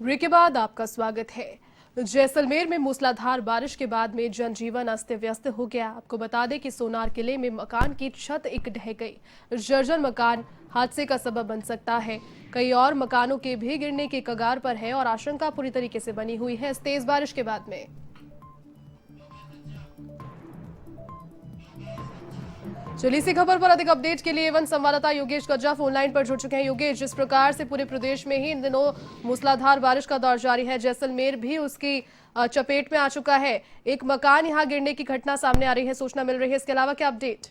Break के बाद आपका स्वागत है। जैसलमेर में मूसलाधार बारिश के बाद में जनजीवन अस्त व्यस्त हो गया। आपको बता दें कि सोनार किले में मकान की छत एक ढह गई। जर्जर मकान हादसे का सबब बन सकता है। कई और मकानों के भी गिरने के कगार पर है और आशंका पूरी तरीके से बनी हुई है इस तेज बारिश के बाद में। चलिए इसी खबर पर अधिक अपडेट के लिए वन संवाददाता योगेश गज्जा फोन लाइन पर जुड़ चुके हैं। योगेश, जिस प्रकार से पूरे प्रदेश में ही इन दिनों मूसलाधार बारिश का दौर जारी है, जैसलमेर भी उसकी चपेट में आ चुका है। एक मकान यहां गिरने की घटना सामने आ रही है, सूचना मिल रही है। इसके अलावा क्या अपडेट?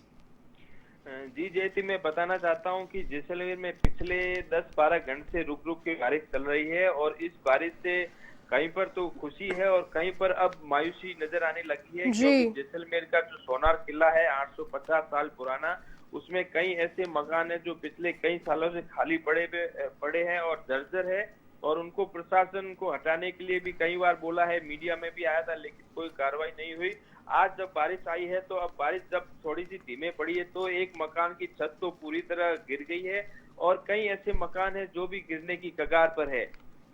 जी जयती, मैं बताना चाहता हूं कि जैसलमेर में पिछले 10-12 घंटे से रुक रुक के बारिश चल रही है और इस बारिश से कहीं पर तो खुशी है और कहीं पर अब मायूसी नजर आने लगी है, क्योंकि जैसलमेर का जो सोनार किला है 850 साल पुराना, उसमें कई ऐसे मकान है जो पिछले कई सालों से खाली पड़े हैं और जर्जर है और उनको प्रशासन को हटाने के लिए भी कई बार बोला है, मीडिया में भी आया था, लेकिन कोई कार्रवाई नहीं हुई। आज जब बारिश आई है तो अब बारिश जब थोड़ी सी धीमे पड़ी है तो एक मकान की छत तो पूरी तरह गिर गई है और कई ऐसे मकान है जो भी गिरने की कगार पर है,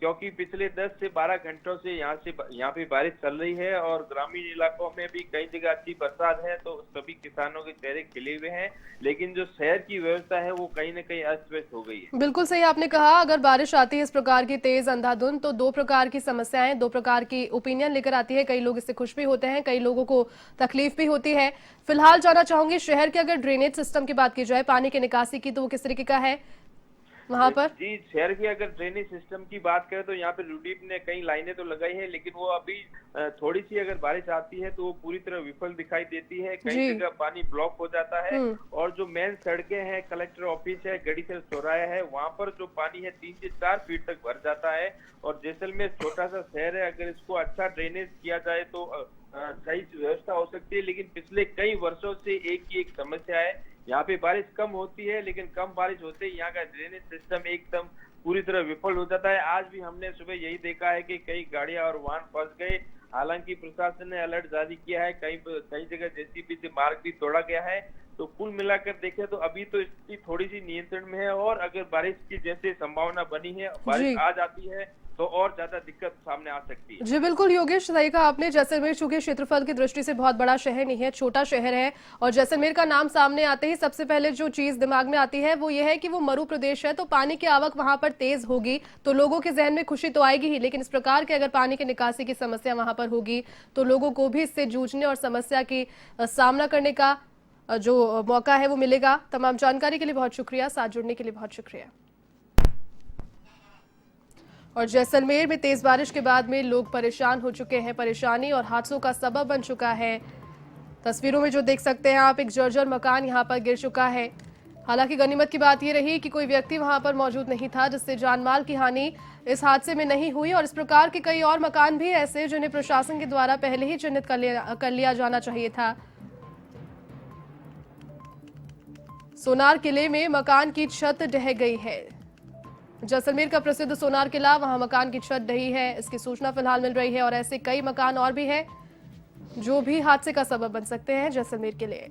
क्योंकि पिछले 10 से 12 घंटों से यहाँ पे बारिश चल रही है और ग्रामीण इलाकों में भी कई जगह अच्छी बरसात है, तो सभी किसानों के चेहरे खिले हुए हैं, लेकिन जो शहर की व्यवस्था है वो कहीं न कहीं अस्त व्यस्त हो गई है। बिल्कुल सही आपने कहा। अगर बारिश आती है इस प्रकार की तेज अंधाधुंध तो दो प्रकार की समस्याएं, दो प्रकार की ओपिनियन लेकर आती है। कई लोग इससे खुश भी होते हैं, कई लोगों को तकलीफ भी होती है। फिलहाल जानना चाहूंगी शहर के अगर ड्रेनेज सिस्टम की बात की जाए, पानी की निकासी की, तो वो किस तरीके का है वहां पर? जी, शहर की अगर ड्रेनेज सिस्टम की बात करें तो यहाँ पे यूडीप ने कई लाइनें तो लगाई है, लेकिन वो अभी थोड़ी सी अगर बारिश आती है तो वो पूरी तरह विफल दिखाई देती है। कई जगह पानी ब्लॉक हो जाता है और जो मेन सड़कें हैं, कलेक्टर ऑफिस है, गढ़ीसर चौराया है, वहां पर जो पानी है 3 से 4 फीट तक भर जाता है। और जैसलमेर छोटा सा शहर है, अगर इसको अच्छा ड्रेनेज किया जाए तो सही व्यवस्था हो सकती है, लेकिन पिछले कई वर्षों से एक ही एक समस्या है, यहाँ पे बारिश कम होती है लेकिन कम बारिश होते ही यहाँ का ड्रेनेज सिस्टम एकदम पूरी तरह विफल हो जाता है। आज भी हमने सुबह यही देखा है कि कई गाड़ियां और वाहन फंस गए। हालांकि प्रशासन ने अलर्ट जारी किया है, कई जगह जेसीबी से मार्ग भी तोड़ा गया है। तो कुल मिलाकर देखें तो अभी तो स्थिति थोड़ी सी नियंत्रण में है और अगर बारिश की जैसे संभावना बनी है, बारिश आ जाती है तो और ज्यादा दिक्कत सामने आ सकती है। जी बिल्कुल योगेश, सही कहा आपने। जैसलमेर चूंकि क्षेत्रफल की दृष्टि से बहुत बड़ा शहर नहीं है, छोटा शहर है, और जैसलमेर का नाम सामने आते ही सबसे पहले जो चीज दिमाग में आती है वो ये है कि वो मरु प्रदेश है, तो पानी की आवक वहां पर तेज होगी तो लोगों के जहन में खुशी तो आएगी ही, लेकिन इस प्रकार के अगर पानी की निकासी की समस्या वहां पर होगी तो लोगों को भी इससे जूझने और समस्या की सामना करने का जो मौका है वो मिलेगा। तमाम जानकारी के लिए बहुत शुक्रिया, साथ जुड़ने के लिए बहुत शुक्रिया। और जैसलमेर में तेज बारिश के बाद में लोग परेशान हो चुके हैं, परेशानी और हादसों का सबब बन चुका है। तस्वीरों में जो देख सकते हैं आप, एक जर्जर मकान यहां पर गिर चुका है। हालांकि गनीमत की बात यह रही कि कोई व्यक्ति वहां पर मौजूद नहीं था, जिससे जानमाल की हानि इस हादसे में नहीं हुई। और इस प्रकार के कई और मकान भी ऐसे जिन्हें प्रशासन के द्वारा पहले ही चिन्हित कर लिया जाना चाहिए था। सोनार किले में मकान की छत ढह गई है। जैसलमेर का प्रसिद्ध सोनार किला, वहां मकान की छत ढही है, इसकी सूचना फिलहाल मिल रही है और ऐसे कई मकान और भी हैं जो भी हादसे का सबब बन सकते हैं जैसलमेर के लिए।